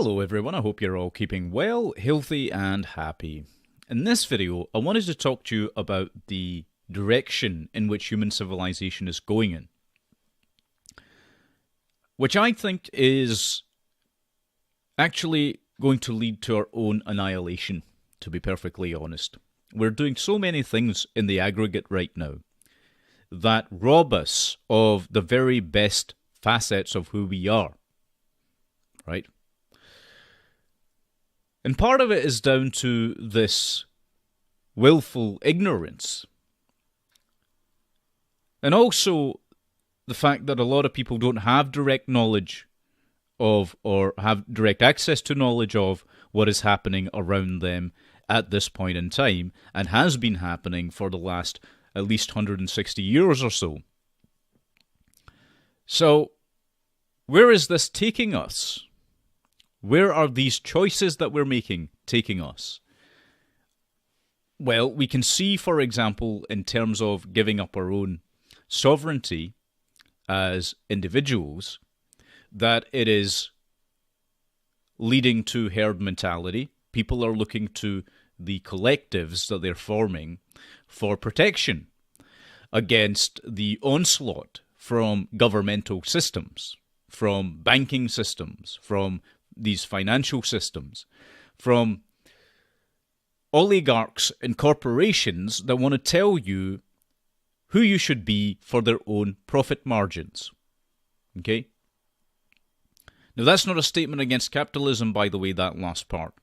Hello everyone, I hope you're all keeping well, healthy and happy. In this video, I wanted to talk to you about the direction in which human civilization is going in, which I think is actually going to lead to our own annihilation, to be perfectly honest. We're doing so many things in the aggregate right now that rob us of the very best facets of who we are, right? And part of it is down to this willful ignorance. And also the fact that a lot of people don't have direct knowledge of, or have direct access to knowledge of, what is happening around them at this point in time, and has been happening for the last at least 160 years or so. So, where is this taking us? Where are these choices that we're making taking us? Well, we can see, for example, in terms of giving up our own sovereignty as individuals, that it is leading to herd mentality. People are looking to the collectives that they're forming for protection against the onslaught from governmental systems, from banking systems, from these financial systems, from oligarchs and corporations that want to tell you who you should be for their own profit margins. Okay? Now, that's not a statement against capitalism, by the way, that last part.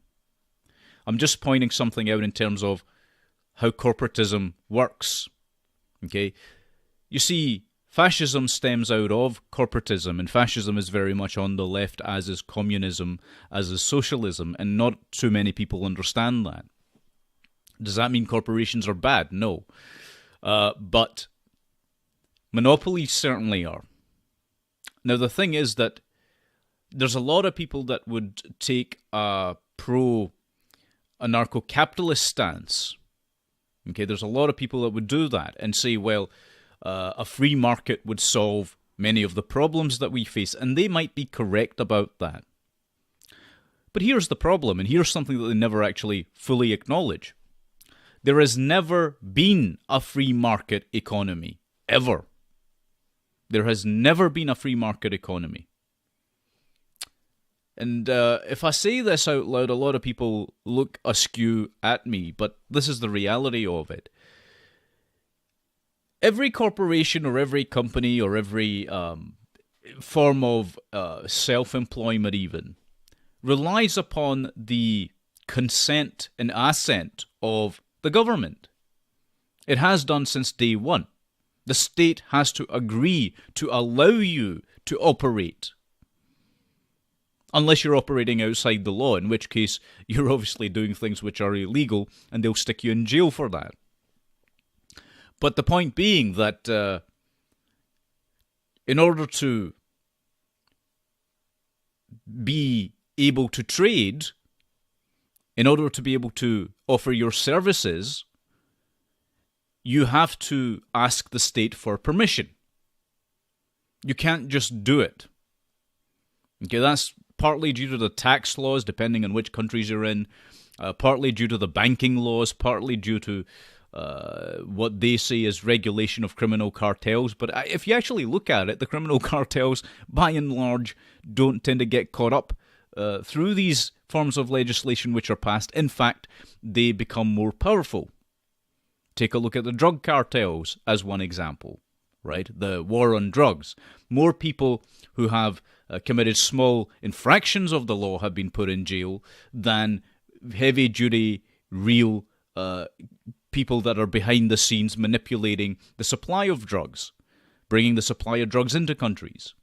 I'm just pointing something out in terms of how corporatism works. Okay? You see, fascism stems out of corporatism, and fascism is very much on the left, as is communism, as is socialism, and not too many people understand that. Does that mean corporations are bad? No. But monopolies certainly are. Now, the thing is that there's a lot of people that would take a pro-anarcho-capitalist stance. Okay, there's a lot of people that would do that and say, well, a free market would solve many of the problems that we face, and they might be correct about that. But here's the problem, and here's something that they never actually fully acknowledge. There has never been a free market economy, ever. There has never been a free market economy. And if I say this out loud, a lot of people look askew at me, but this is the reality of it. Every corporation or every company or every form of self-employment even relies upon the consent and assent of the government. It has done since day one. The state has to agree to allow you to operate. Unless you're operating outside the law, in which case you're obviously doing things which are illegal and they'll stick you in jail for that. But the point being that in order to be able to trade, in order to be able to offer your services, you have to ask the state for permission. You can't just do it. Okay, that's partly due to the tax laws, depending on which countries you're in, partly due to the banking laws, partly due to what they say is regulation of criminal cartels. But if you actually look at it, the criminal cartels, by and large, don't tend to get caught up through these forms of legislation which are passed. In fact, they become more powerful. Take a look at the drug cartels as one example, right? The war on drugs. More people who have committed small infractions of the law have been put in jail than heavy-duty, real people that are behind the scenes manipulating the supply of drugs, bringing the supply of drugs into countries.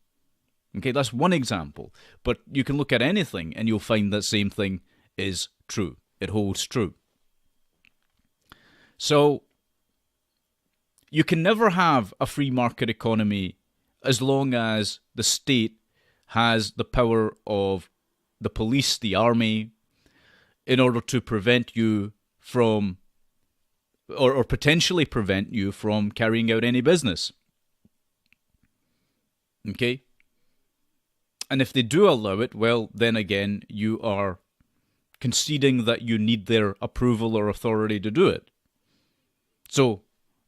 Okay, that's one example. But you can look at anything and you'll find that same thing is true. It holds true. So, you can never have a free market economy as long as the state has the power of the police, the army, in order to prevent you from, or potentially prevent you from carrying out any business. Okay? And if they do allow it, well, then again, you are conceding that you need their approval or authority to do it. So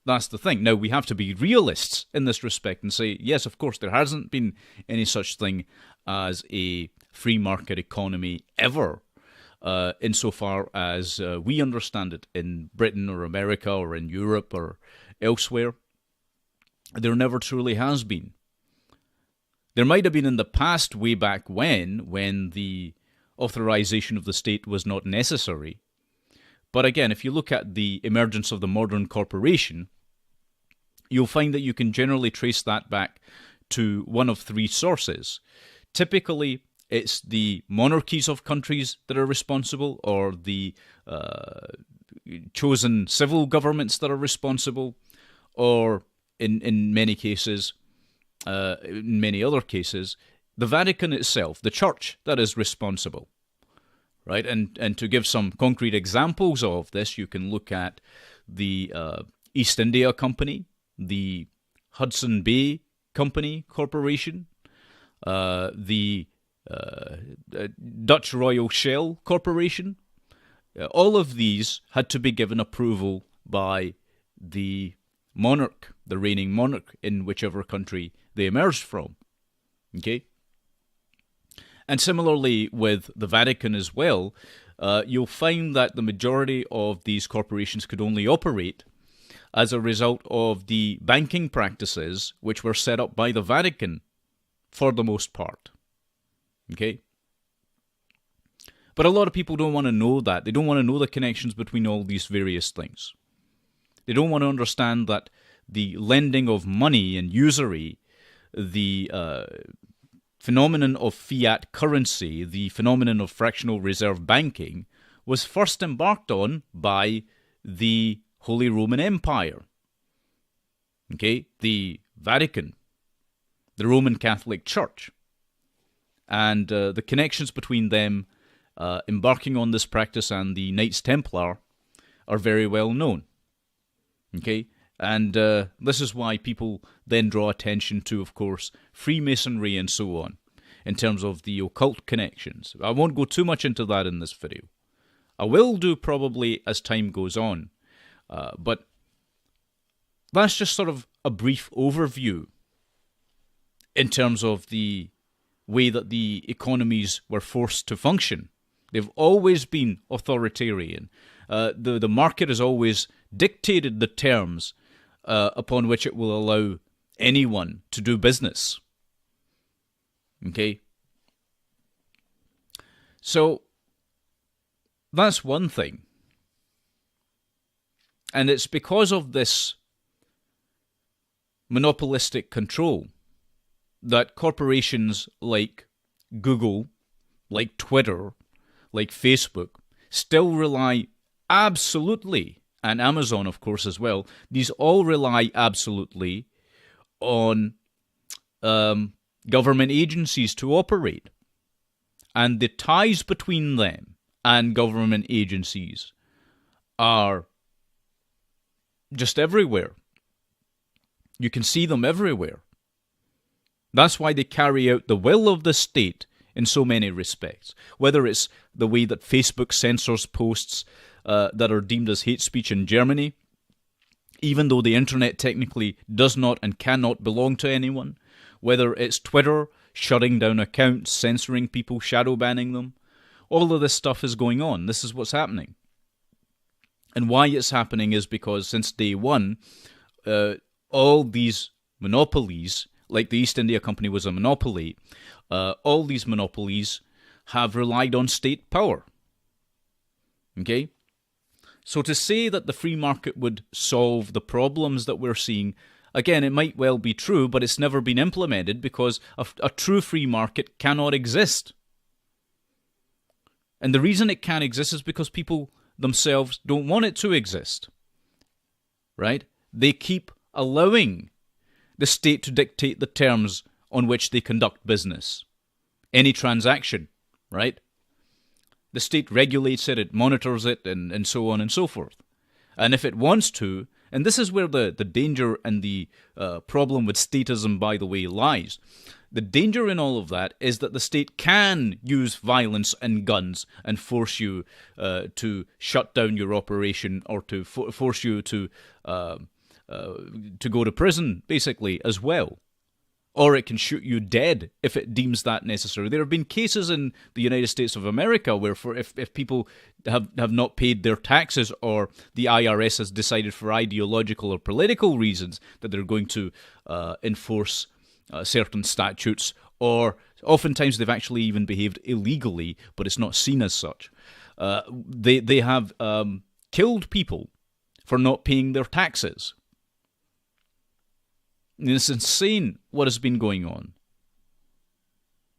that's the thing. Now, we have to be realists in this respect and say, yes, of course, there hasn't been any such thing as a free market economy ever, insofar as we understand it in Britain or America or in Europe or elsewhere. There never truly has been. There might have been in the past, way back when the authorization of the state was not necessary. But again, if you look at the emergence of the modern corporation, you'll find that you can generally trace that back to one of three sources. Typically, it's the monarchies of countries that are responsible, or the chosen civil governments that are responsible, or in many cases, in many other cases, the Vatican itself, the church, that is responsible. Right? And to give some concrete examples of this, you can look at the East India Company, the Hudson Bay Company Corporation, the Dutch Royal Shell Corporation. All of these had to be given approval by the monarch, the reigning monarch, in whichever country they emerged from. Okay? And similarly with the Vatican as well, you'll find that the majority of these corporations could only operate as a result of the banking practices which were set up by the Vatican for the most part. Okay? But a lot of people don't want to know that. They don't want to know the connections between all these various things. They don't want to understand that the lending of money and usury, the phenomenon of fiat currency, the phenomenon of fractional reserve banking, was first embarked on by the Holy Roman Empire. Okay, the Vatican, the Roman Catholic Church, and the connections between them embarking on this practice and the Knights Templar are very well known. Okay, and this is why people then draw attention to, of course, Freemasonry and so on, in terms of the occult connections. I won't go too much into that in this video. I will do probably as time goes on, but that's just sort of a brief overview in terms of the way that the economies were forced to function. They've always been authoritarian. The market has always dictated the terms upon which it will allow anyone to do business. Okay? So, that's one thing. And it's because of this monopolistic control that corporations like Google, like Twitter, like Facebook, still rely absolutely, and Amazon, of course, as well, these all rely absolutely on government agencies to operate. And the ties between them and government agencies are just everywhere. You can see them everywhere. That's why they carry out the will of the state in so many respects. Whether it's the way that Facebook censors posts that are deemed as hate speech in Germany, even though the internet technically does not and cannot belong to anyone. Whether it's Twitter shutting down accounts, censoring people, shadow banning them. All of this stuff is going on. This is what's happening. And why it's happening is because since day one, all these monopolies, like the East India Company was a monopoly, all these monopolies have relied on state power. Okay? So to say that the free market would solve the problems that we're seeing, again, it might well be true, but it's never been implemented because a true free market cannot exist. And the reason it can't exist is because people themselves don't want it to exist. Right? They keep allowing the state to dictate the terms on which they conduct business. Any transaction, right? The state regulates it, it monitors it, and so on and so forth. And if it wants to, and this is where the danger and the problem with statism, by the way, lies. The danger in all of that is that the state can use violence and guns and force you to shut down your operation, or to force you to go to prison, basically, as well. Or it can shoot you dead if it deems that necessary. There have been cases in the United States of America where if people have not paid their taxes, or the IRS has decided for ideological or political reasons that they're going to enforce certain statutes, or oftentimes they've actually even behaved illegally, but it's not seen as such. They have killed people for not paying their taxes. And it's insane what has been going on,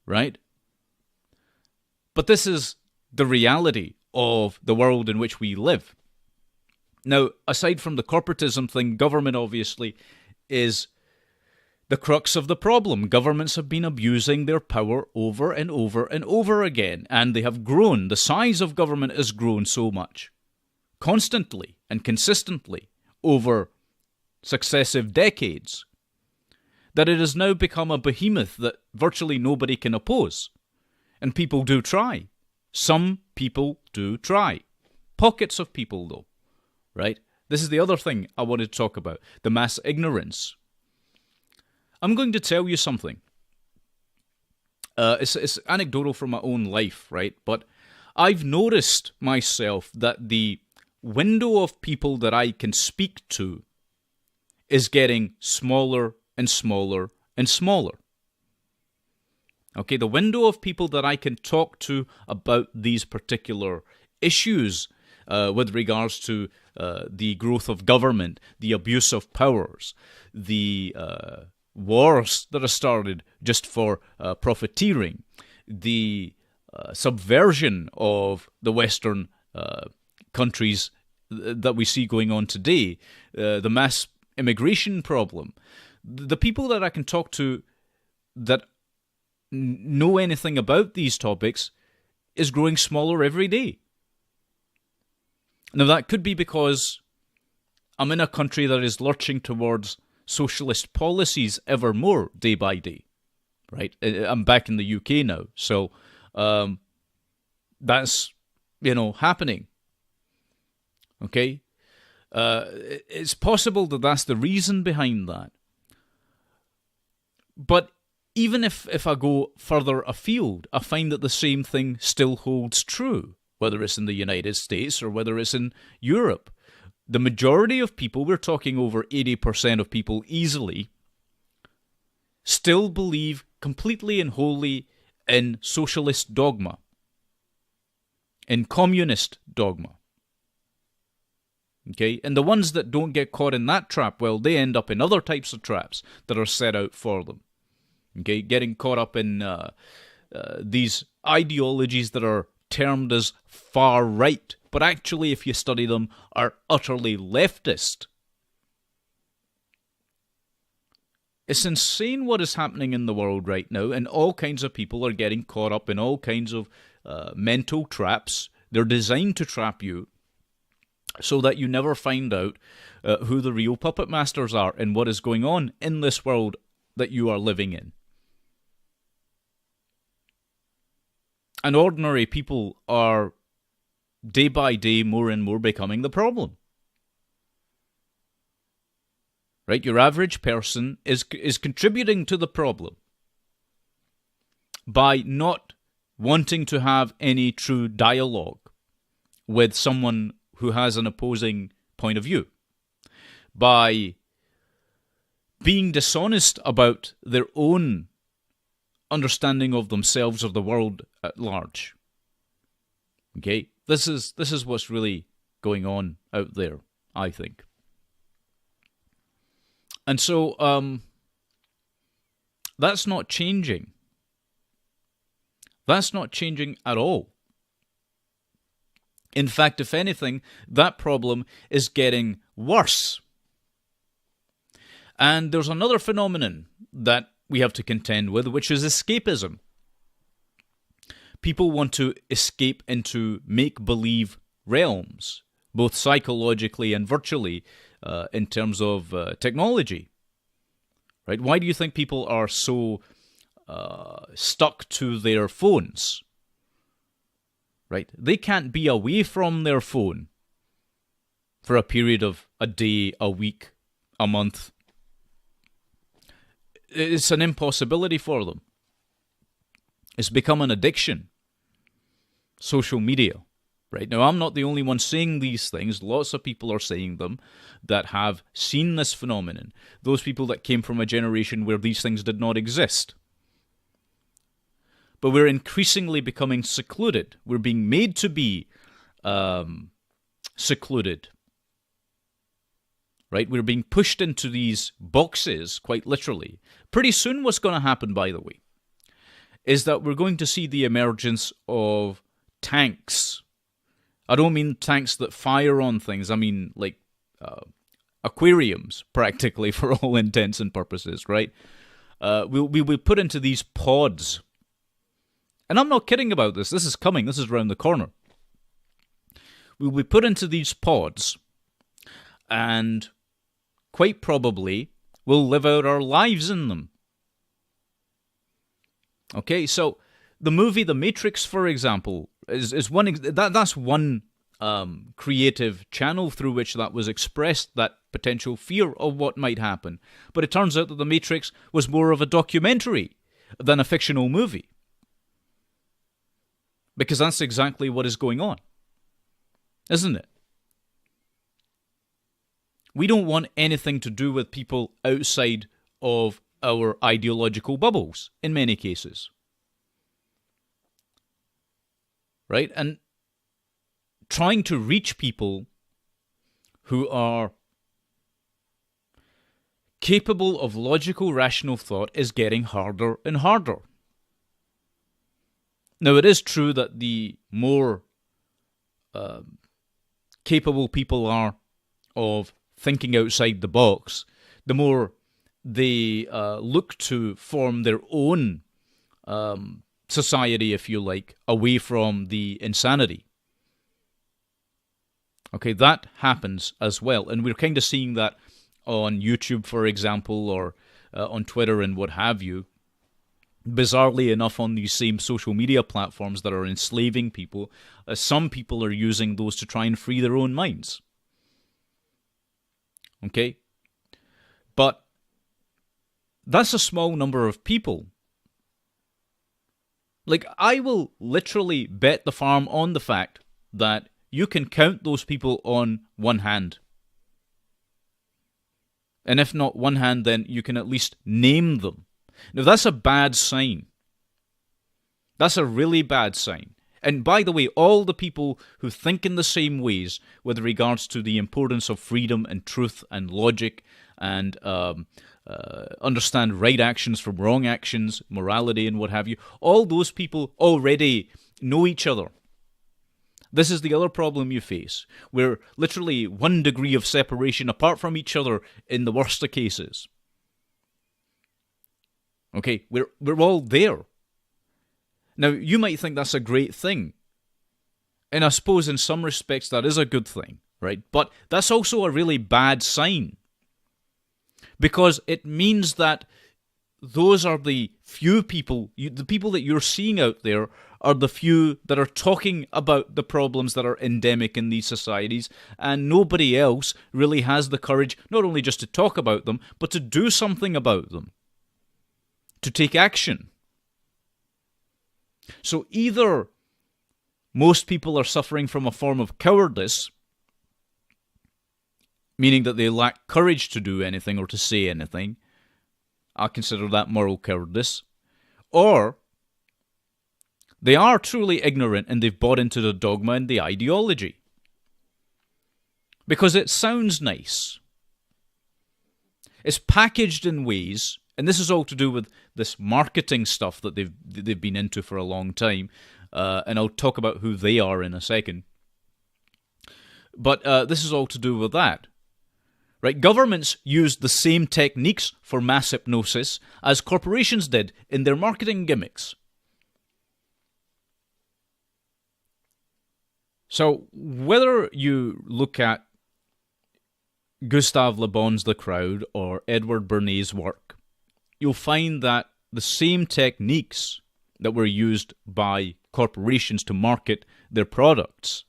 right? But this is the reality of the world in which we live. Now, aside from the corporatism thing, government obviously is the crux of the problem. Governments have been abusing their power over and over and over again, and they have grown. The size of government has grown so much, constantly and consistently over successive decades, that it has now become a behemoth that virtually nobody can oppose. And people do try. Some people do try. Pockets of people, though, right? This is the other thing I wanted to talk about, the mass ignorance. I'm going to tell you something. It's anecdotal from my own life, right? But I've noticed myself that the window of people that I can speak to is getting smaller and smaller and smaller. Okay, the window of people that I can talk to about these particular issues with regards to the growth of government, the abuse of powers, the wars that are started just for profiteering, the subversion of the Western countries that we see going on today, the mass immigration problem. The people that I can talk to that know anything about these topics is growing smaller every day. Now, that could be because I'm in a country that is lurching towards socialist policies ever more day by day, right? I'm back in the UK now, so that's, happening. Okay? It's possible that that's the reason behind that. But even if I go further afield, I find that the same thing still holds true, whether it's in the United States or whether it's in Europe. The majority of people, we're talking over 80% of people easily, still believe completely and wholly in socialist dogma, in communist dogma. Okay? And the ones that don't get caught in that trap, well, they end up in other types of traps that are set out for them. Okay? Getting caught up in these ideologies that are termed as far right, but actually, if you study them, are utterly leftist. It's insane what is happening in the world right now, and all kinds of people are getting caught up in all kinds of mental traps. They're designed to trap you so that you never find out who the real puppet masters are and what is going on in this world that you are living in. And ordinary people are, day by day, more and more becoming the problem. Right? Your average person is contributing to the problem by not wanting to have any true dialogue with someone who has an opposing point of view, by being dishonest about their own understanding of themselves or the world at large. Okay? This is what's really going on out there, I think. And so that's not changing. That's not changing at all. In fact, if anything, that problem is getting worse. And there's another phenomenon that we have to contend with, which is escapism. People want to escape into make-believe realms, both psychologically and virtually, in terms of technology. Right? Why do you think people are so stuck to their phones. Right? They can't be away from their phone for a period of a day, a week, a month. It's an impossibility for them. It's become an addiction. Social media. Right? Now, I'm not the only one saying these things. Lots of people are saying them that have seen this phenomenon. Those people that came from a generation where these things did not exist. But we're increasingly becoming secluded. We're being made to be secluded. Right? We're being pushed into these boxes, quite literally. Pretty soon what's going to happen, by the way, is that we're going to see the emergence of tanks. I don't mean tanks that fire on things. I mean, like, aquariums, practically, for all intents and purposes, right? We'll be put into these pods. And I'm not kidding about this. This is coming. This is around the corner. We'll be put into these pods, and quite probably we'll live out our lives in them. Okay, so the movie The Matrix, for example, is one. That's one creative channel through which that was expressed, that potential fear of what might happen. But it turns out that The Matrix was more of a documentary than a fictional movie. Because that's exactly what is going on, isn't it? We don't want anything to do with people outside of our ideological bubbles, in many cases. Right? And trying to reach people who are capable of logical, rational thought is getting harder and harder. Now, it is true that the more capable people are of thinking outside the box, the more they look to form their own society, if you like, away from the insanity. Okay, that happens as well. And we're kind of seeing that on YouTube, for example, or on Twitter and what have you. Bizarrely enough, on these same social media platforms that are enslaving people, some people are using those to try and free their own minds. Okay? But that's a small number of people. Like, I will literally bet the farm on the fact that you can count those people on one hand. And if not one hand, then you can at least name them. Now, that's a bad sign. That's a really bad sign. And by the way, all the people who think in the same ways with regards to the importance of freedom and truth and logic and understand right actions from wrong actions, morality and what have you, all those people already know each other. This is the other problem you face. We're literally 1 degree of separation apart from each other in the worst of cases. Okay, we're all there. Now, you might think that's a great thing. And I suppose in some respects that is a good thing, right? But that's also a really bad sign. Because it means that those are the few people, the people that you're seeing out there are the few that are talking about the problems that are endemic in these societies, and nobody else really has the courage not only just to talk about them, but to do something about them. To take action. So either most people are suffering from a form of cowardice, meaning that they lack courage to do anything or to say anything. I consider that moral cowardice. Or they are truly ignorant and they've bought into the dogma and the ideology. Because it sounds nice. It's packaged in ways, and this is all to do with this marketing stuff that they've been into for a long time, and I'll talk about who they are in a second. But this is all to do with that. Right? Governments used the same techniques for mass hypnosis as corporations did in their marketing gimmicks. So whether you look at Gustave Le Bon's The Crowd or Edward Bernays' work, you'll find that the same techniques that were used by corporations to market their products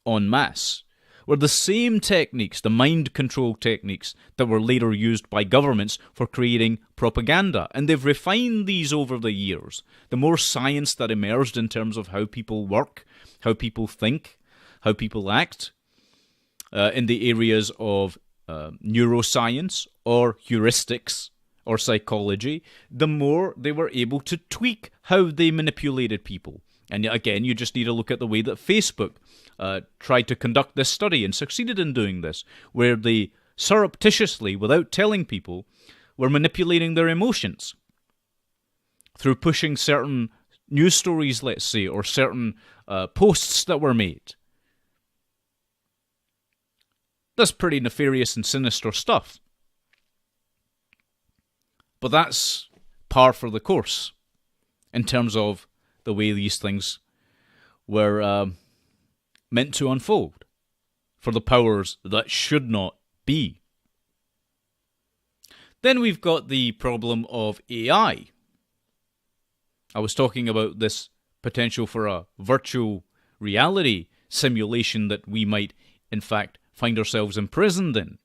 en masse were the same techniques, the mind control techniques, that were later used by governments for creating propaganda. And they've refined these over the years. The more science that emerged in terms of how people work, how people think, how people act, in the areas of neuroscience or heuristics or psychology, the more they were able to tweak how they manipulated people. And again, you just need to look at the way that Facebook tried to conduct this study and succeeded in doing this, where they surreptitiously, without telling people, were manipulating their emotions through pushing certain news stories, let's say, or certain posts that were made. That's pretty nefarious and sinister stuff. But that's par for the course in terms of the way these things were meant to unfold for the powers that should not be. Then we've got the problem of AI. I was talking about this potential for a virtual reality simulation that we might, in fact, find ourselves imprisoned in.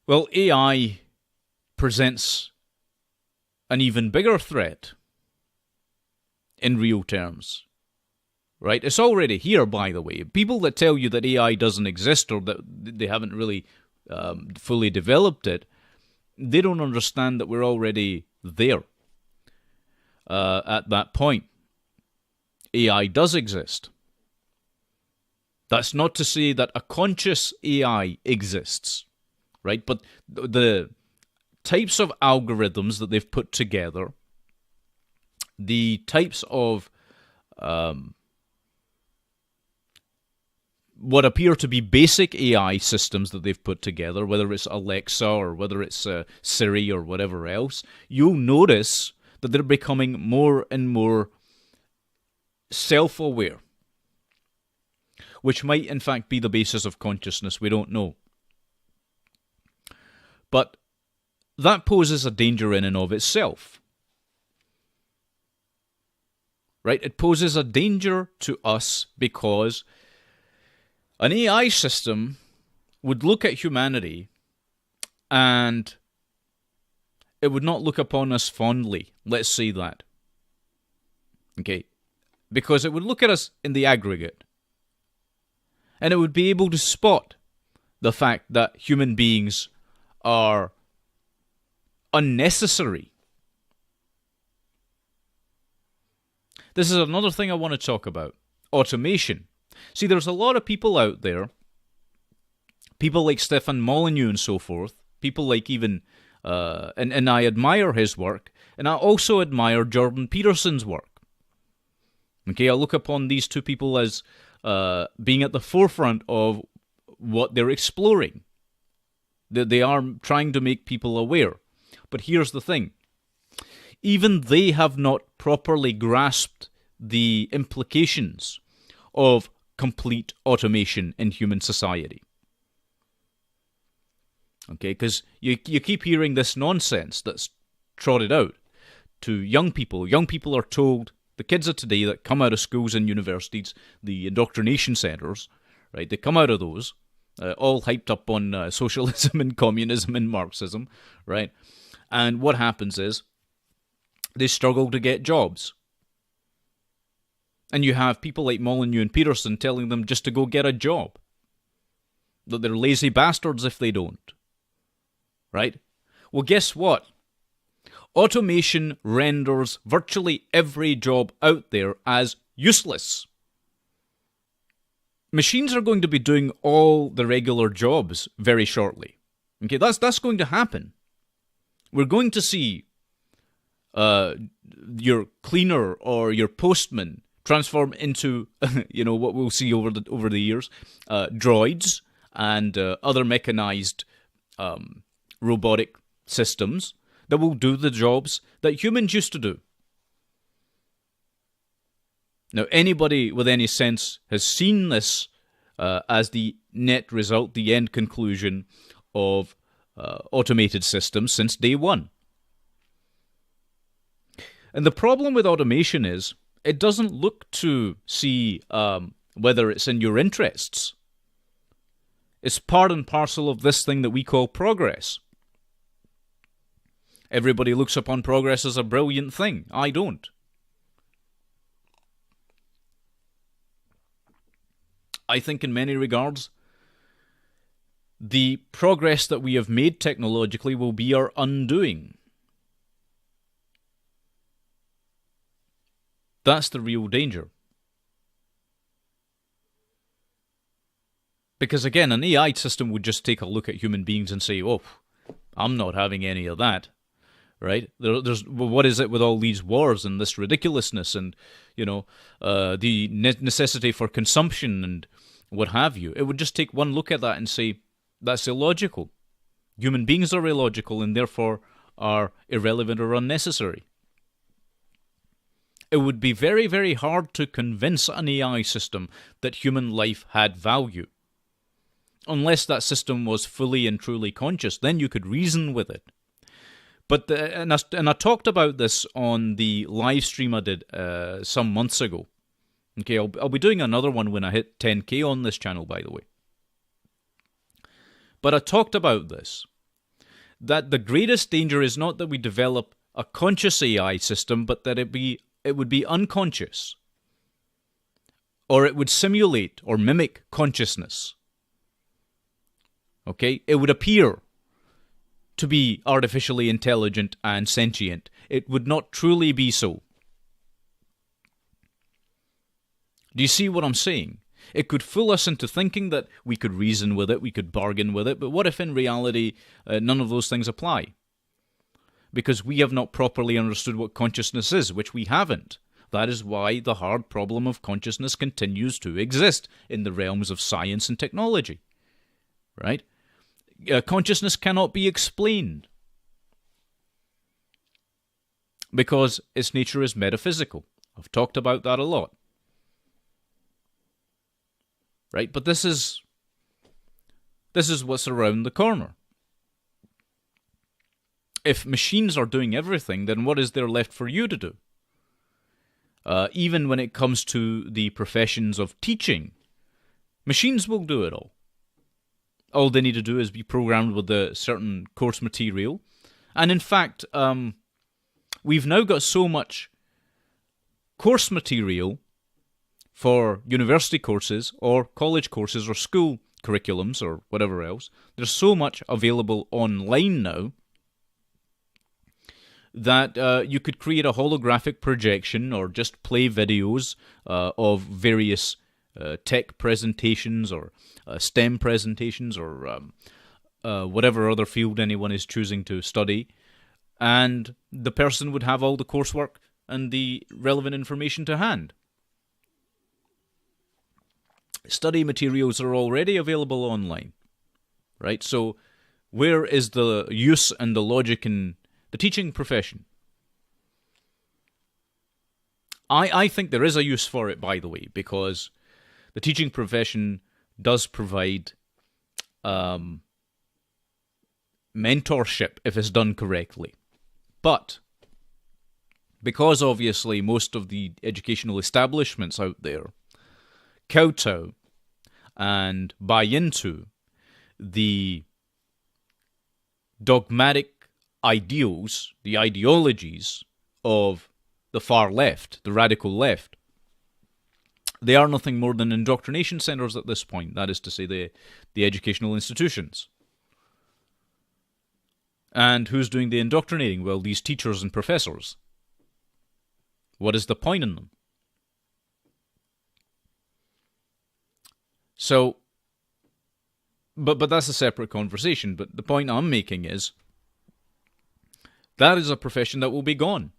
Well, AI presents an even bigger threat in real terms. Right? It's already here, by the way. People that tell you that AI doesn't exist or that they haven't really fully developed it, they don't understand that we're already there at that point. AI does exist. That's not to say that a conscious AI exists, right? But the types of algorithms that they've put together, the types of what appear to be basic AI systems that they've put together, whether it's Alexa or whether it's Siri or whatever else, you'll notice that they're becoming more and more self-aware, which might in fact be the basis of consciousness. We don't know. But that poses a danger in and of itself. Right? It poses a danger to us because an AI system would look at humanity and it would not look upon us fondly. Let's say that. Okay? Because it would look at us in the aggregate. And it would be able to spot the fact that human beings are unnecessary. This is another thing I want to talk about. Automation. See, there's a lot of people out there, people like Stefan Molyneux and so forth, people like even, and I admire his work, and I also admire Jordan Peterson's work. Okay, I look upon these two people as being at the forefront of what they're exploring. They are trying to make people aware. But here's the thing. Even they have not properly grasped the implications of complete automation in human society. Okay, because you keep hearing this nonsense that's trotted out to young people. Young people are told, the kids of today that come out of schools and universities, the indoctrination centres, right, they come out of those, all hyped up on socialism and communism and Marxism, right? And what happens is they struggle to get jobs. And you have people like Molyneux and Peterson telling them just to go get a job. That they're lazy bastards if they don't. Right? Well, guess what? Automation renders virtually every job out there as useless. Machines are going to be doing all the regular jobs very shortly. Okay, that's going to happen. We're going to see your cleaner or your postman transform into, what we'll see over the years, droids and other mechanized robotic systems that will do the jobs that humans used to do. Now, anybody with any sense has seen this as the net result, the end conclusion of automated systems since day one. And the problem with automation is it doesn't look to see whether it's in your interests. It's part and parcel of this thing that we call progress. Everybody looks upon progress as a brilliant thing. I don't. I think in many regards, the progress that we have made technologically will be our undoing. That's the real danger. Because again, an AI system would just take a look at human beings and say, oh, I'm not having any of that. Right? What is it with all these wars and this ridiculousness and, the necessity for consumption and what have you? It would just take one look at that and say, that's illogical. Human beings are illogical and therefore are irrelevant or unnecessary. It would be very, very hard to convince an AI system that human life had value. Unless that system was fully and truly conscious, then you could reason with it. But and I talked about this on the live stream I did some months ago. Okay, I'll be doing another one when I hit 10K on this channel, by the way. But I talked about this, that the greatest danger is not that we develop a conscious AI system, but that it would be unconscious, or it would simulate or mimic consciousness. Okay, it would appear to be artificially intelligent and sentient. It would not truly be so. Do you see what I'm saying? It could fool us into thinking that we could reason with it, we could bargain with it, but what if in reality none of those things apply? Because we have not properly understood what consciousness is, which we haven't. That is why the hard problem of consciousness continues to exist in the realms of science and technology. Right? Consciousness cannot be explained because its nature is metaphysical. I've talked about that a lot. Right? But this is what's around the corner. If machines are doing everything, then what is there left for you to do? Even when it comes to the professions of teaching, machines will do it all. All they need to do is be programmed with a certain course material. And in fact, we've now got so much course material for university courses or college courses or school curriculums or whatever else. There's so much available online now that you could create a holographic projection or just play videos of various tech presentations or STEM presentations or whatever other field anyone is choosing to study, and the person would have all the coursework and the relevant information to hand. Study materials are already available online, right? So where is the use and the logic in the teaching profession? I think there is a use for it, by the way, because the teaching profession does provide mentorship if it's done correctly. But because obviously most of the educational establishments out there kowtow and buy into the dogmatic ideals, the ideologies of the far left, the radical left, they are nothing more than indoctrination centers at this point. That is to say, the educational institutions. And who's doing the indoctrinating? Well, these teachers and professors. What is the point in them? So, but that's a separate conversation. But the point I'm making is that is a profession that will be gone.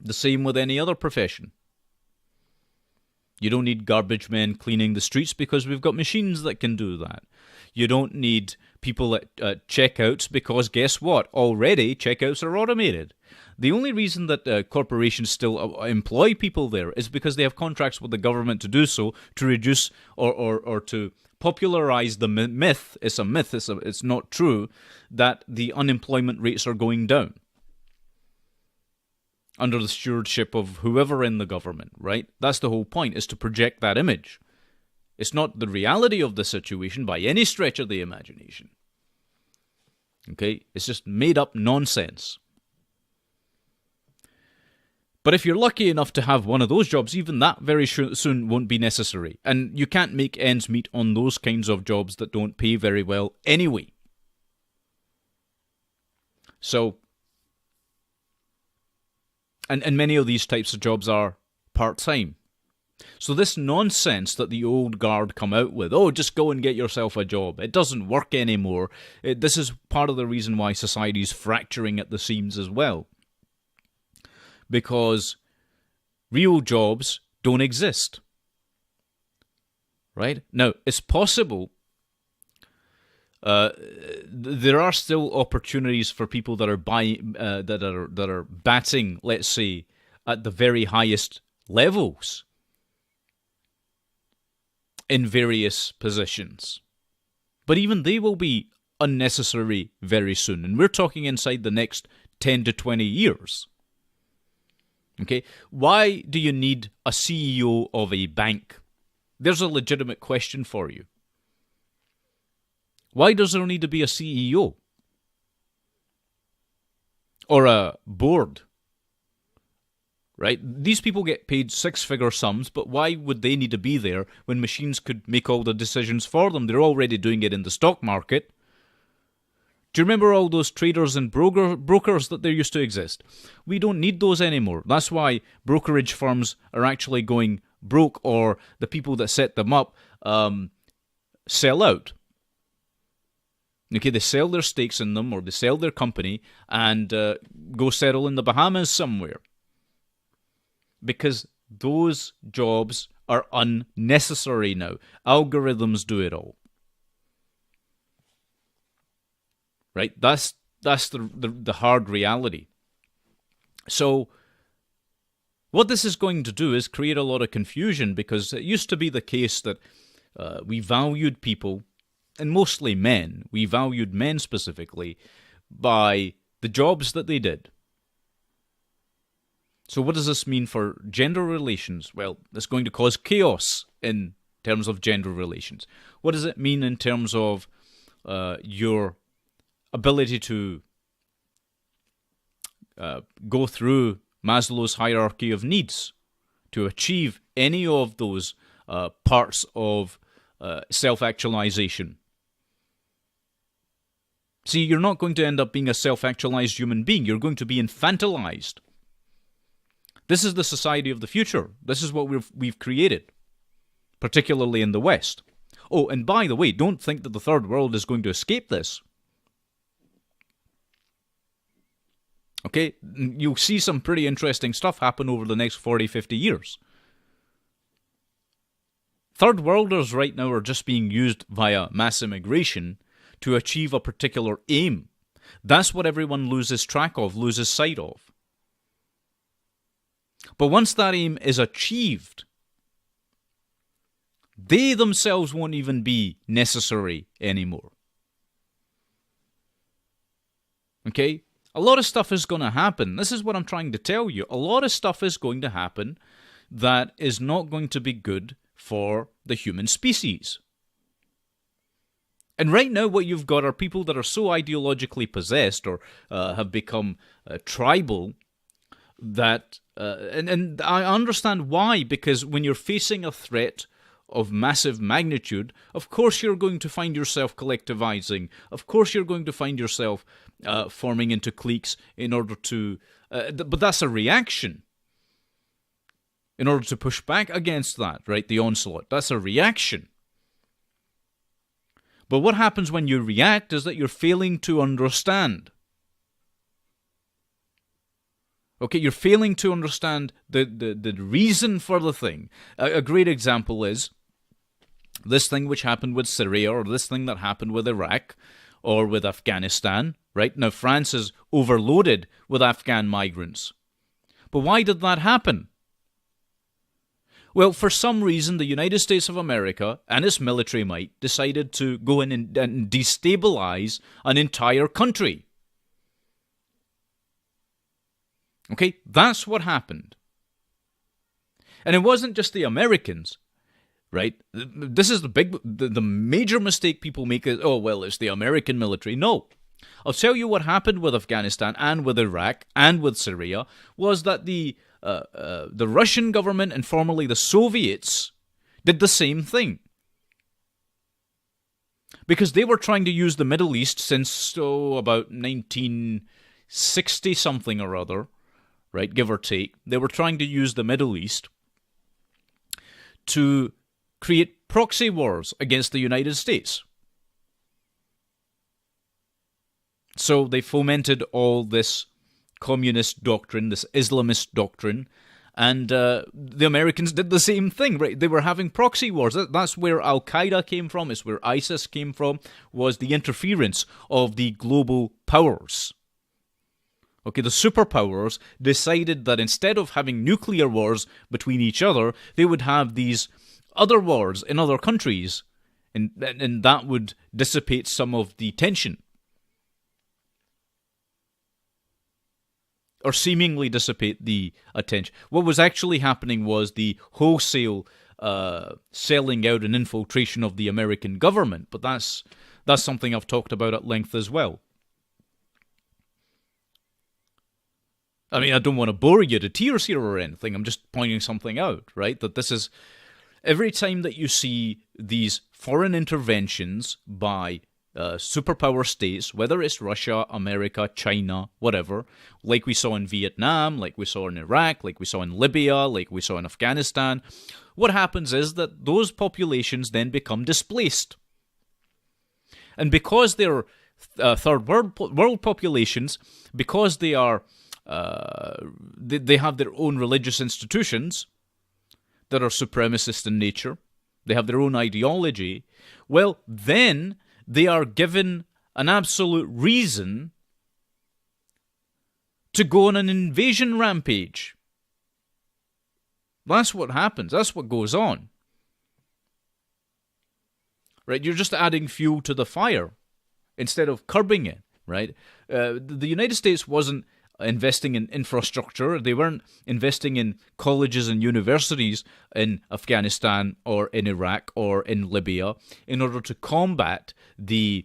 The same with any other profession. You don't need garbage men cleaning the streets because we've got machines that can do that. You don't need people at checkouts because guess what? Already checkouts are automated. The only reason that corporations still employ people there is because they have contracts with the government to do so, to reduce or to popularize the myth. It's a myth, it's not true, that the unemployment rates are going down. under the stewardship of whoever in the government, right? That's the whole point, is to project that image. It's not the reality of the situation by any stretch of the imagination. Okay? It's just made up nonsense. But if you're lucky enough to have one of those jobs, even that very soon won't be necessary. And you can't make ends meet on those kinds of jobs that don't pay very well anyway. So, and many of these types of jobs are part-time. So this nonsense that the old guard come out with, oh, just go and get yourself a job, it doesn't work anymore. This is part of the reason why society is fracturing at the seams as well. Because real jobs don't exist. Right? Now, it's possible there are still opportunities for people that are that are batting, let's say, at the very highest levels in various positions. But even they will be unnecessary very soon. And we're talking inside the next 10 to 20 years. Okay, why do you need a CEO of a bank? There's a legitimate question for you. Why does there need to be a CEO? Or a board? Right? These people get paid six-figure sums, but why would they need to be there when machines could make all the decisions for them? They're already doing it in the stock market. Do you remember all those traders and brokers that there used to exist? We don't need those anymore. That's why brokerage firms are actually going broke, or the people that set them up sell out. Okay, they sell their stakes in them, or they sell their company and go settle in the Bahamas somewhere. Because those jobs are unnecessary now. Algorithms do it all. Right? That's the hard reality. So what this is going to do is create a lot of confusion, because it used to be the case that we valued people, and mostly men, we valued men specifically, by the jobs that they did. So what does this mean for gender relations? Well, it's going to cause chaos in terms of gender relations. What does it mean in terms of your ability to go through Maslow's hierarchy of needs to achieve any of those parts of self-actualization? See, you're not going to end up being a self-actualized human being. You're going to be infantilized. This is the society of the future. This is what we've created, particularly in the West. Oh, and by the way, don't think that the third world is going to escape this. Okay, you'll see some pretty interesting stuff happen over the next 40, 50 years. Third worlders right now are just being used via mass immigration to achieve a particular aim. That's what everyone loses track of, loses sight of. But once that aim is achieved, they themselves won't even be necessary anymore. Okay? A lot of stuff is going to happen. This is what I'm trying to tell you. A lot of stuff is going to happen that is not going to be good for the human species. And right now what you've got are people that are so ideologically possessed, or have become tribal, that and I understand why, because when you're facing a threat of massive magnitude, of course you're going to find yourself collectivizing. Of course you're going to find yourself forming into cliques in order to... but that's a reaction. In order to push back against that, right? The onslaught. That's a reaction. But what happens when you react is that you're failing to understand. Okay, you're failing to understand the reason for the thing. A great example is this thing which happened with Syria, or this thing that happened with Iraq, or with Afghanistan, right? Now, France is overloaded with Afghan migrants. But why did that happen? Well, for some reason, the United States of America and its military might decided to go in and destabilize an entire country. Okay, that's what happened. And it wasn't just the Americans, right? This is the major mistake people make is, oh, well, it's the American military. No. I'll tell you what happened with Afghanistan and with Iraq and with Syria was that the Russian government and formerly the Soviets did the same thing. Because they were trying to use the Middle East since, about 1960 something or other, right, give or take. They were trying to use the Middle East to create proxy wars against the United States. So they fomented all this communist doctrine, this Islamist doctrine, and the Americans did the same thing, right? They were having proxy wars. That's where Al-Qaeda came from, it's where ISIS came from, was the interference of the global powers. Okay, the superpowers decided that instead of having nuclear wars between each other, they would have these other wars in other countries, and that would dissipate some of the tension. Or seemingly dissipate the attention. What was actually happening was the wholesale selling out and infiltration of the American government, but that's something I've talked about at length as well. I mean, I don't want to bore you to tears here or anything, I'm just pointing something out, right? That this is, every time that you see these foreign interventions by superpower states, whether it's Russia, America, China, whatever, like we saw in Vietnam, like we saw in Iraq, like we saw in Libya, like we saw in Afghanistan, what happens is that those populations then become displaced. And because they're third world populations, because they are they have their own religious institutions that are supremacist in nature, they have their own ideology, well, then they are given an absolute reason to go on an invasion rampage. That's what happens. That's what goes on. Right? You're just adding fuel to the fire instead of curbing it, right? The United States wasn't investing in infrastructure. They weren't investing in colleges and universities in Afghanistan or in Iraq or in Libya in order to combat the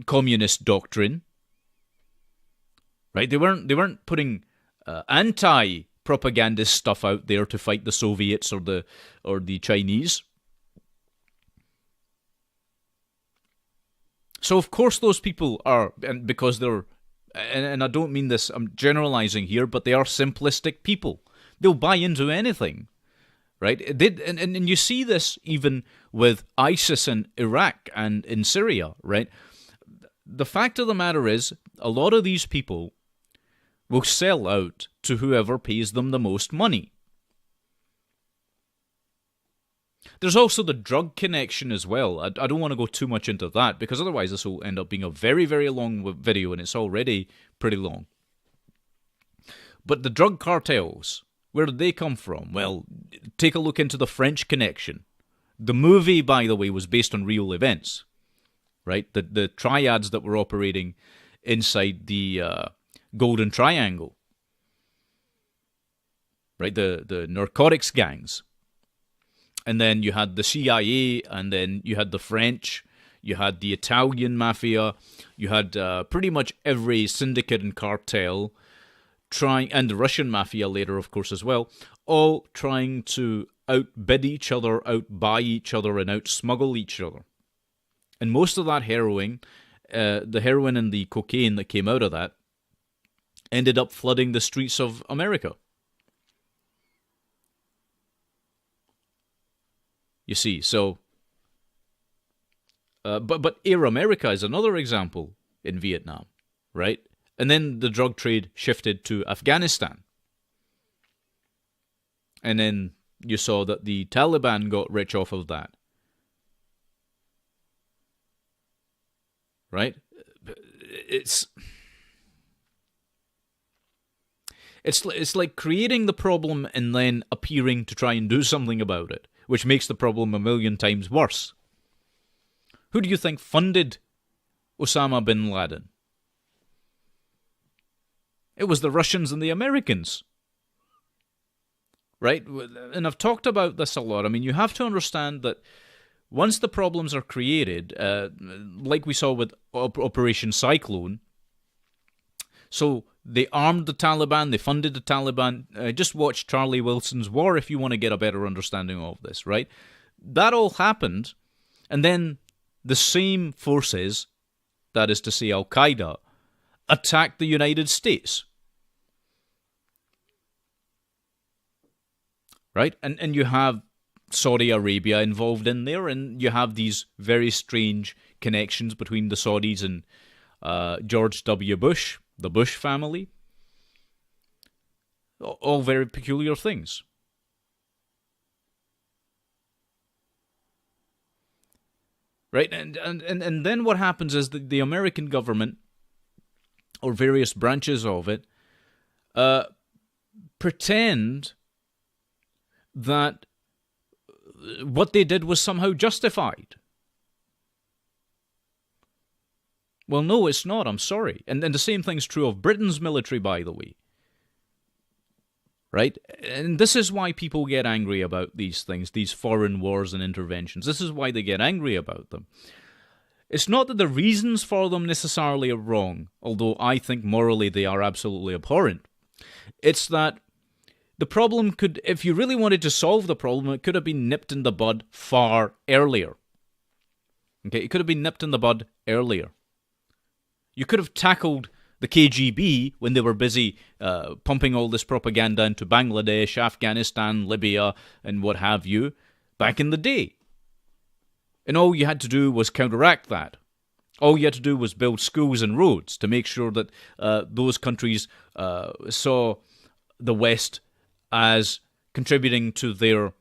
communist doctrine. Right? They weren't putting anti-propagandist stuff out there to fight the Soviets or the Chinese. So of course those people are, and because they're, and I don't mean this, I'm generalizing here, but they are simplistic people. They'll buy into anything, right? And you see this even with ISIS in Iraq and in Syria, right? The fact of the matter is, a lot of these people will sell out to whoever pays them the most money. There's also the drug connection as well. I don't want to go too much into that, because otherwise this will end up being a very, very long video, and it's already pretty long. But the drug cartels, where did they come from? Well, take a look into the French Connection. The movie, by the way, was based on real events, right? The triads that were operating inside the Golden Triangle, right? The narcotics gangs. And then you had the CIA, and then you had the French, you had the Italian mafia, you had pretty much every syndicate and cartel and the Russian mafia later, of course, as well, all trying to outbid each other, outbuy each other, and outsmuggle each other. And most of that heroin, the heroin and the cocaine that came out of that, ended up flooding the streets of America. You see, so, but Air America is another example in Vietnam, right? And then the drug trade shifted to Afghanistan. And then you saw that the Taliban got rich off of that. Right? It's like creating the problem and then appearing to try and do something about it, which makes the problem a million times worse. Who do you think funded Osama bin Laden? It was the Russians and the Americans. Right? And I've talked about this a lot. I mean, you have to understand that once the problems are created, like we saw with Operation Cyclone, so they armed the Taliban, they funded the Taliban. Just watch Charlie Wilson's War if you want to get a better understanding of this, right? That all happened, and then the same forces, that is to say Al-Qaeda, attacked the United States. Right? And you have Saudi Arabia involved in there, and you have these very strange connections between the Saudis and George W. Bush, the Bush family. All very peculiar things. Right? And then what happens is that the American government, or various branches of it, pretend that what they did was somehow justified. Well, no, it's not. I'm sorry. And the same thing's true of Britain's military, by the way. Right? And this is why people get angry about these things, these foreign wars and interventions. This is why they get angry about them. It's not that the reasons for them necessarily are wrong, although I think morally they are absolutely abhorrent. It's that the problem could, if you really wanted to solve the problem, it could have been nipped in the bud far earlier. Okay, it could have been nipped in the bud earlier. You could have tackled the KGB when they were busy pumping all this propaganda into Bangladesh, Afghanistan, Libya, and what have you, back in the day. And all you had to do was counteract that. All you had to do was build schools and roads to make sure that those countries saw the West as contributing to their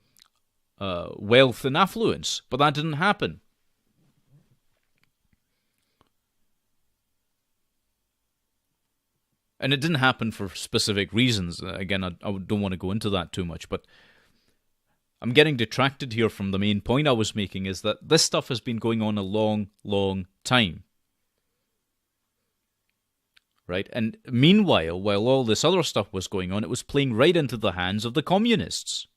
wealth and affluence. But that didn't happen. And it didn't happen for specific reasons. Again, I don't want to go into that too much, but I'm getting detracted here from the main point I was making, is that this stuff has been going on a long, long time. Right? And meanwhile, while all this other stuff was going on, it was playing right into the hands of the communists.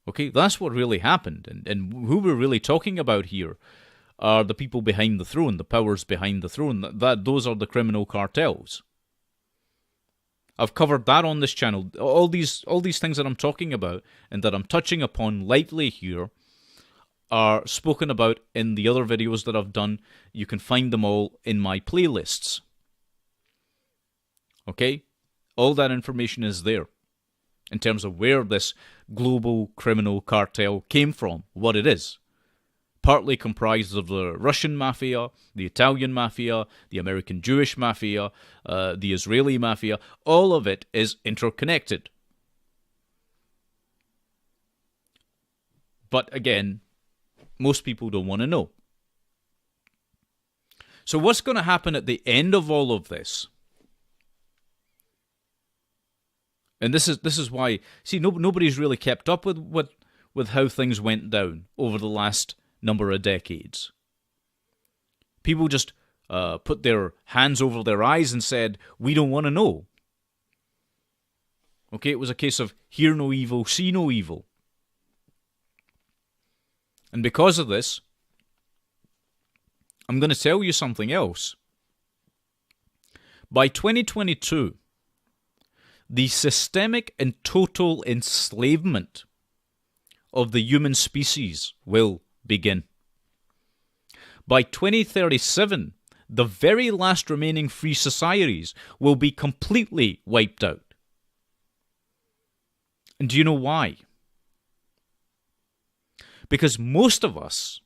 Okay, that's what really happened. And who we're really talking about here are the people behind the throne, the powers behind the throne. Those are the criminal cartels. I've covered that on this channel. All these things that I'm talking about and that I'm touching upon lightly here are spoken about in the other videos that I've done. You can find them all in my playlists. Okay? All that information is there in terms of where this global criminal cartel came from, what it is. Partly comprised of the Russian mafia, the Italian mafia, the American Jewish mafia, the Israeli mafia. All of it is interconnected. But again, most people don't want to know. So what's going to happen at the end of all of this? And this is why, see, nobody's really kept up with how things went down over the last number of decades. People just put their hands over their eyes and said, we don't want to know. Okay, it was a case of hear no evil, see no evil. And because of this, I'm going to tell you something else. By 2022, the systemic and total enslavement of the human species will begin. By 2037, the very last remaining free societies will be completely wiped out. And do you know why? Because most of us,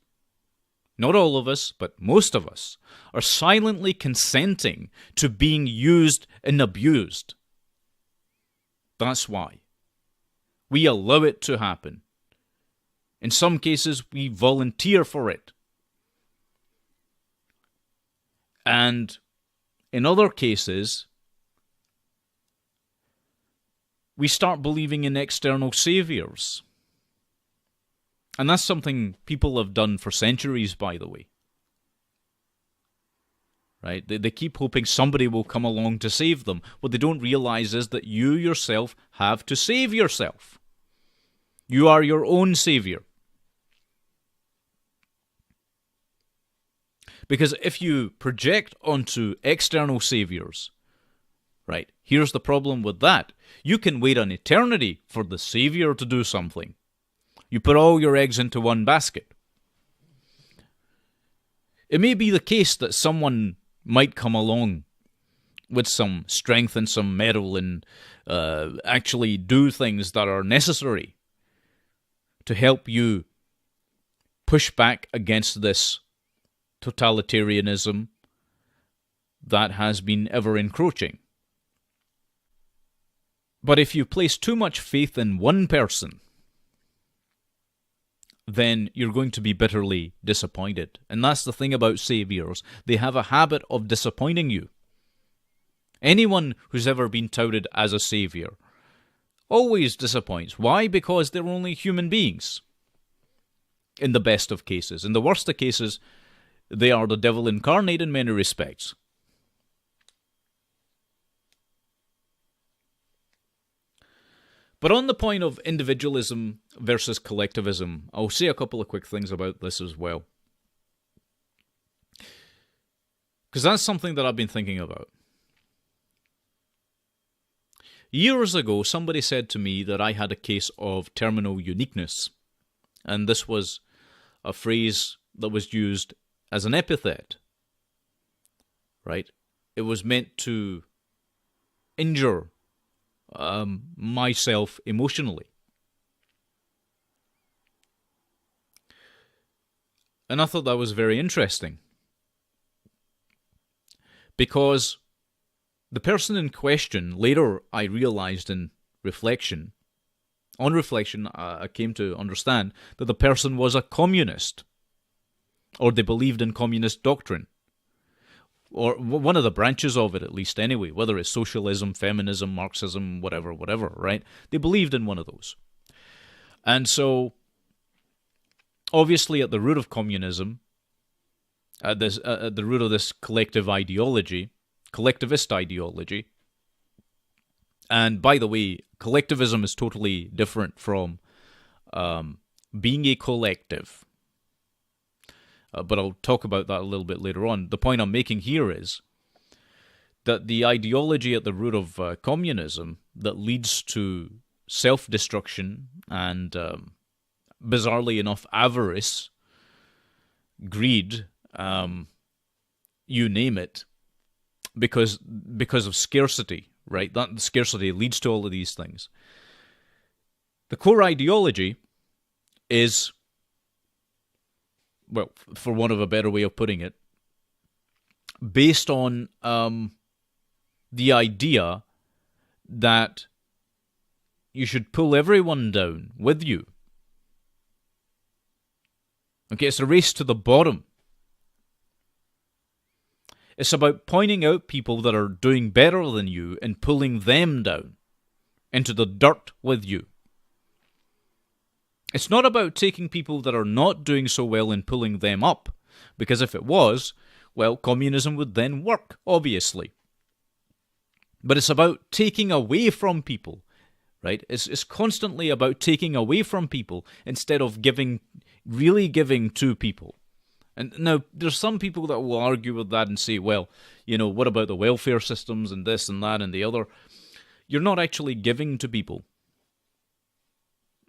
not all of us, but most of us, are silently consenting to being used and abused. That's why. We allow it to happen. In some cases, we volunteer for it. And in other cases, we start believing in external saviors. And that's something people have done for centuries, by the way. right? They keep hoping somebody will come along to save them. What they don't realize is that you yourself have to save yourself. You are your own savior. Because if you project onto external saviors, right, here's the problem with that. You can wait an eternity for the savior to do something. You put all your eggs into one basket. It may be the case that someone might come along with some strength and some mettle and actually do things that are necessary to help you push back against this totalitarianism that has been ever encroaching. But if you place too much faith in one person, then you're going to be bitterly disappointed. And that's the thing about saviors. They have a habit of disappointing you. Anyone who's ever been touted as a savior always disappoints. Why? Because they're only human beings. In the best of cases. In the worst of cases, they are the devil incarnate in many respects. But on the point of individualism versus collectivism, I'll say a couple of quick things about this as well. Because that's something that I've been thinking about. Years ago, somebody said to me that I had a case of terminal uniqueness. And this was a phrase that was used as an epithet, right? It was meant to injure myself emotionally. And I thought that was very interesting. Because the person in question, later I realized on reflection, I came to understand that the person was a communist. Or they believed in communist doctrine. Or one of the branches of it, at least anyway, whether it's socialism, feminism, Marxism, whatever, right? They believed in one of those. And so, obviously at the root of communism, at the root of this collectivist ideology, and by the way, collectivism is totally different from being a collective. But I'll talk about that a little bit later on. The point I'm making here is that the ideology at the root of communism that leads to self-destruction and, bizarrely enough, avarice, greed, you name it, because of scarcity, right? That scarcity leads to all of these things. The core ideology is, well, for want of a better way of putting it, based on the idea that you should pull everyone down with you. Okay, it's a race to the bottom. It's about pointing out people that are doing better than you and pulling them down into the dirt with you. It's not about taking people that are not doing so well and pulling them up, because if it was, well, communism would then work, obviously. But it's about taking away from people, right? It's constantly about taking away from people instead of really giving to people. And now, there's some people that will argue with that and say, well, what about the welfare systems and this and that and the other? You're not actually giving to people.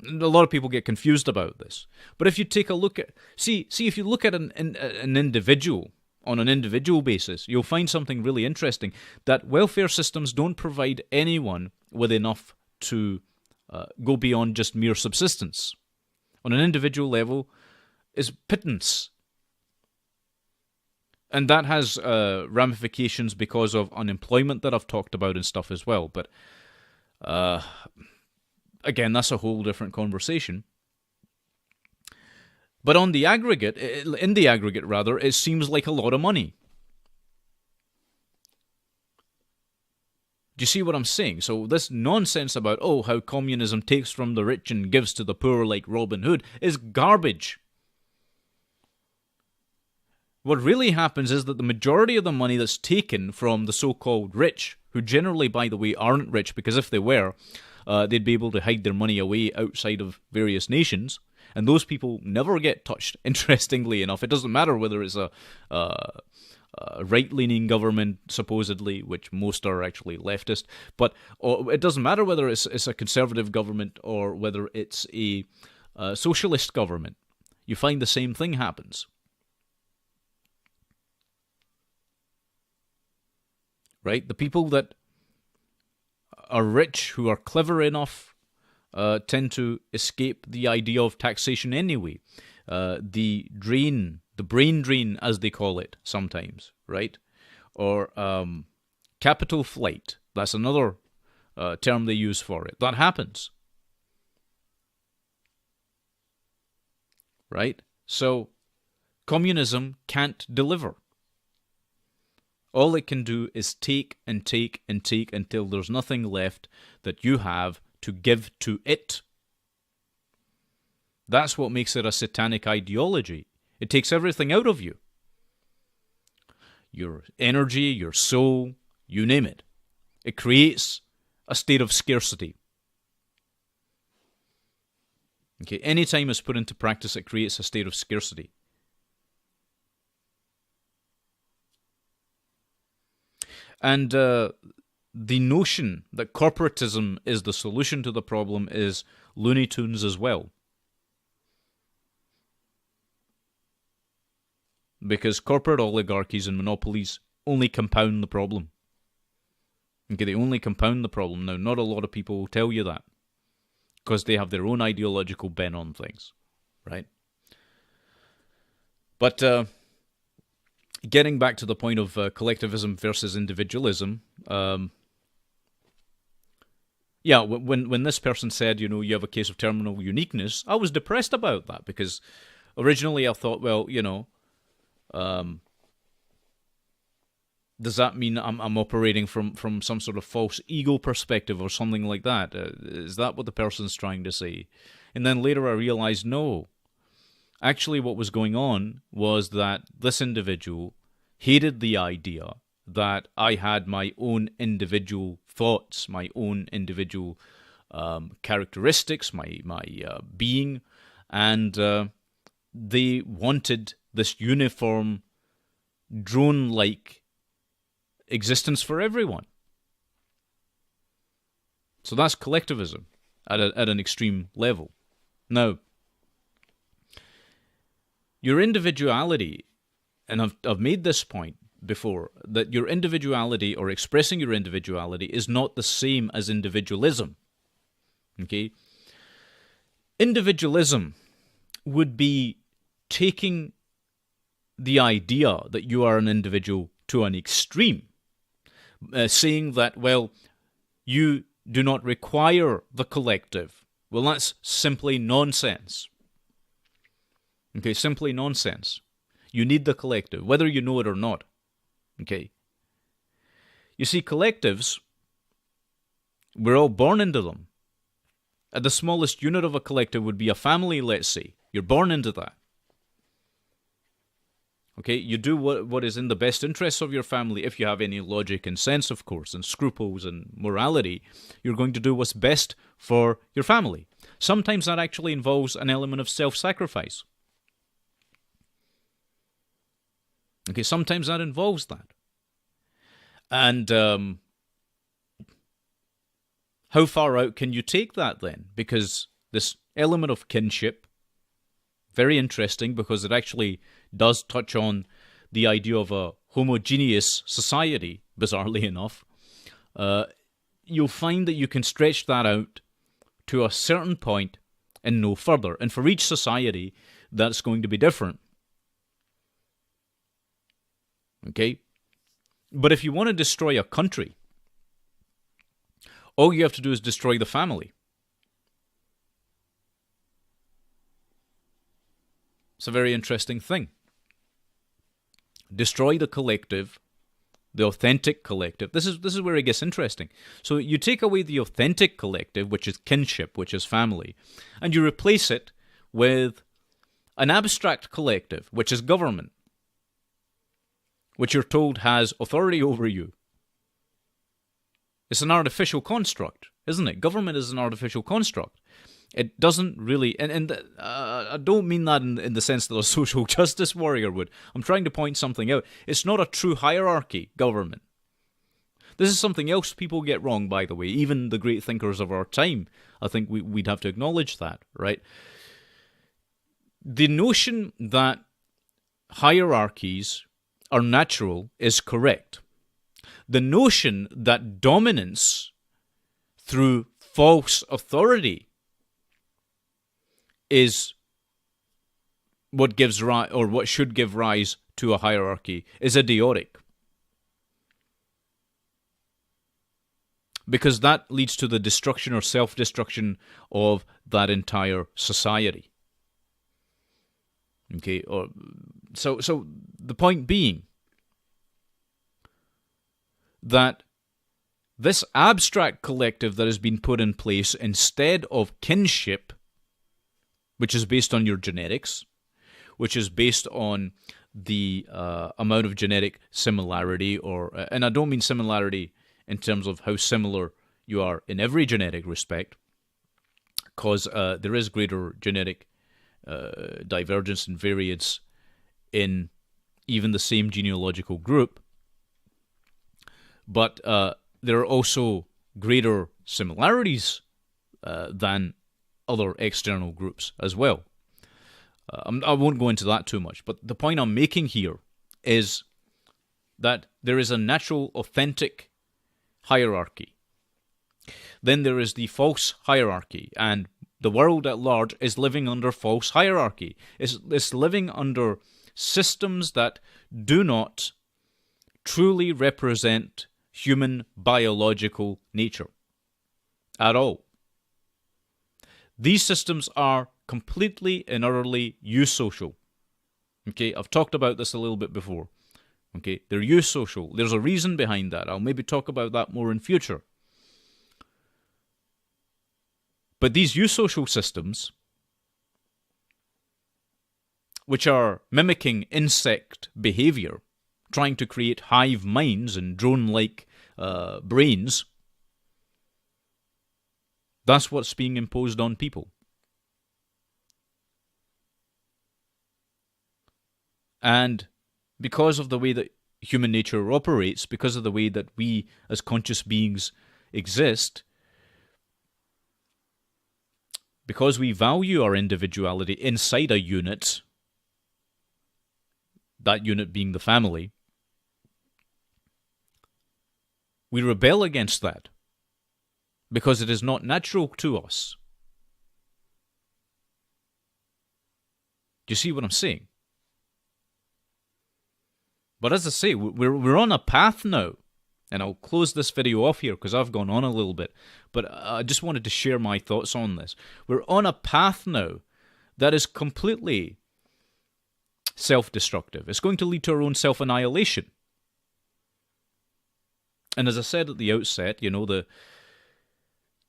A lot of people get confused about this. But if you take a look at... See, if you look at an individual, on an individual basis, you'll find something really interesting, that welfare systems don't provide anyone with enough to go beyond just mere subsistence. On an individual level, is pittance. And that has ramifications because of unemployment that I've talked about and stuff as well. But... again, that's a whole different conversation. But in the aggregate, it seems like a lot of money. Do you see what I'm saying? So this nonsense about, how communism takes from the rich and gives to the poor like Robin Hood is garbage. What really happens is that the majority of the money that's taken from the so-called rich, who generally, by the way, aren't rich, because if they were, they'd be able to hide their money away outside of various nations, and those people never get touched, interestingly enough. It doesn't matter whether it's a right-leaning government, supposedly, which most are actually leftist, but it doesn't matter whether it's a conservative government or whether it's a socialist government. You find the same thing happens. Right? The people that are rich, who are clever enough, tend to escape the idea of taxation anyway. The brain drain, as they call it sometimes, right? Or capital flight. That's another term they use for it. That happens. Right? So, communism can't deliver. All it can do is take and take and take until there's nothing left that you have to give to it. That's what makes it a satanic ideology. It takes everything out of you. Your energy, your soul, you name it. It creates a state of scarcity. Okay, anytime it's put into practice, it creates a state of scarcity. And the notion that corporatism is the solution to the problem is Looney Tunes as well. Because corporate oligarchies and monopolies only compound the problem. Okay, they only compound the problem. Now, not a lot of people will tell you that, because they have their own ideological bent on things, right? But getting back to the point of collectivism versus individualism, when this person said, you have a case of terminal uniqueness, I was depressed about that, because originally I thought, well, does that mean I'm operating from some sort of false ego perspective or something like that? Is that what the person's trying to say? And then later I realized, no. Actually, what was going on was that this individual hated the idea that I had my own individual thoughts, my own individual characteristics, my being, and they wanted this uniform, drone-like existence for everyone. So that's collectivism at an extreme level. Now, your individuality, and I've made this point before, that your individuality or expressing your individuality is not the same as individualism. Okay? Individualism would be taking the idea that you are an individual to an extreme, saying that, well, you do not require the collective. Well, that's simply nonsense. Okay, simply nonsense. You need the collective, whether you know it or not. Okay? You see, collectives, we're all born into them. The smallest unit of a collective would be a family, let's say. You're born into that. Okay, you do what is in the best interests of your family, if you have any logic and sense, of course, and scruples and morality. You're going to do what's best for your family. Sometimes that actually involves an element of self-sacrifice. Okay, sometimes that involves that. And how far out can you take that then? Because this element of kinship, very interesting, because it actually does touch on the idea of a homogeneous society, bizarrely enough. You'll find that you can stretch that out to a certain point and no further. And for each society, that's going to be different. Okay? But if you want to destroy a country, all you have to do is destroy the family. It's a very interesting thing. Destroy the collective, the authentic collective. This is where it gets interesting. So you take away the authentic collective, which is kinship, which is family, and you replace it with an abstract collective, which is government. which you're told has authority over you. It's an artificial construct, isn't it? Government is an artificial construct. It doesn't really, and I don't mean that in the sense that a social justice warrior would. I'm trying to point something out. It's not a true hierarchy, government. This is something else people get wrong, by the way. Even the great thinkers of our time, I think we'd have to acknowledge that, right? The notion that hierarchies are natural is correct. The notion that dominance through false authority is what gives rise, or what should give rise to a hierarchy, is idiotic. Because that leads to the destruction or self-destruction of that entire society. Okay, or so the point being that this abstract collective that has been put in place instead of kinship, which is based on your genetics, which is based on the amount of genetic similarity, and I don't mean similarity in terms of how similar you are in every genetic respect, because there is greater genetic divergence and variance in even the same genealogical group, but there are also greater similarities than other external groups as well. I won't go into that too much, but the point I'm making here is that there is a natural, authentic hierarchy. Then there is the false hierarchy, and the world at large is living under false hierarchy. It's living under systems that do not truly represent human biological nature at all. These systems are completely and utterly eusocial. Okay, I've talked about this a little bit before. Okay, they're eusocial. There's a reason behind that. I'll maybe talk about that more in future. But these eusocial systems, which are mimicking insect behavior, trying to create hive minds and drone-like brains, that's what's being imposed on people. And because of the way that human nature operates, because of the way that we as conscious beings exist, because we value our individuality inside a unit, that unit being the family, we rebel against that because it is not natural to us. Do you see what I'm saying? But as I say, we're on a path now, and I'll close this video off here because I've gone on a little bit, but I just wanted to share my thoughts on this. We're on a path now that is completely self-destructive. It's going to lead to our own self-annihilation. And as I said at the outset, you know,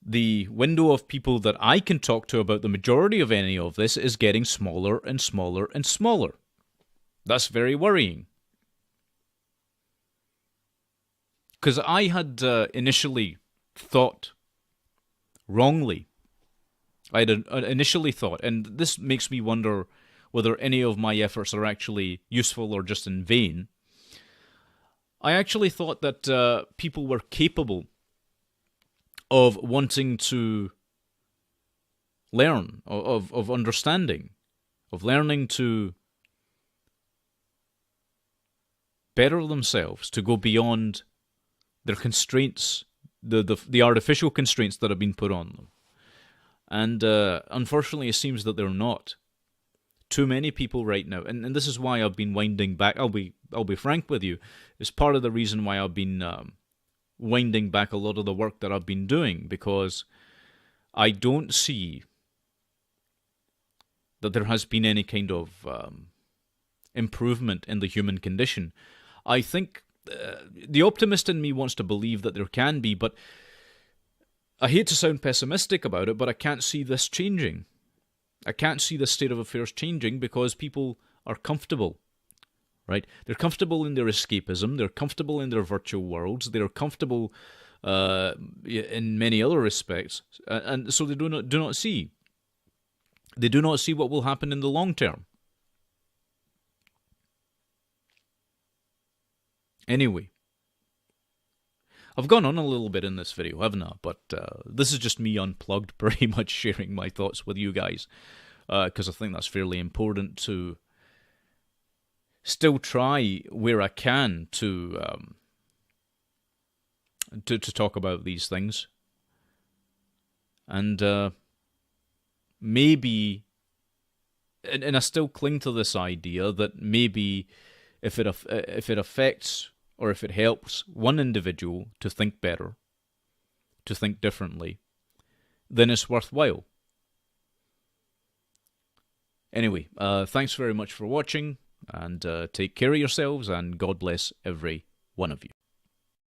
the window of people that I can talk to about the majority of any of this is getting smaller and smaller and smaller. That's very worrying. Because I had initially thought wrongly. I had initially thought, and this makes me wonder whether any of my efforts are actually useful or just in vain. I actually thought that people were capable of wanting to learn, of understanding, of learning to better themselves, to go beyond their constraints, the artificial constraints that have been put on them. And unfortunately, it seems that they're not. Too many people right now, and this is why I've been winding back. I'll be frank with you. It's part of the reason why I've been winding back a lot of the work that I've been doing, because I don't see that there has been any kind of improvement in the human condition. I think the optimist in me wants to believe that there can be, but I hate to sound pessimistic about it, but I can't see this changing. I can't see the state of affairs changing because people are comfortable right? They're comfortable in their escapism. They're comfortable in their virtual worlds. They're comfortable in many other respects, and so they do not see. They do not see what will happen in the long term. Anyway, I've gone on a little bit in this video, haven't I? But this is just me unplugged, pretty much sharing my thoughts with you guys, because I think that's fairly important to still try where I can to talk about these things, and maybe, and I still cling to this idea that maybe if it affects or if it helps one individual to think better, to think differently, then it's worthwhile. Anyway, thanks very much for watching, and take care of yourselves, and God bless every one of you.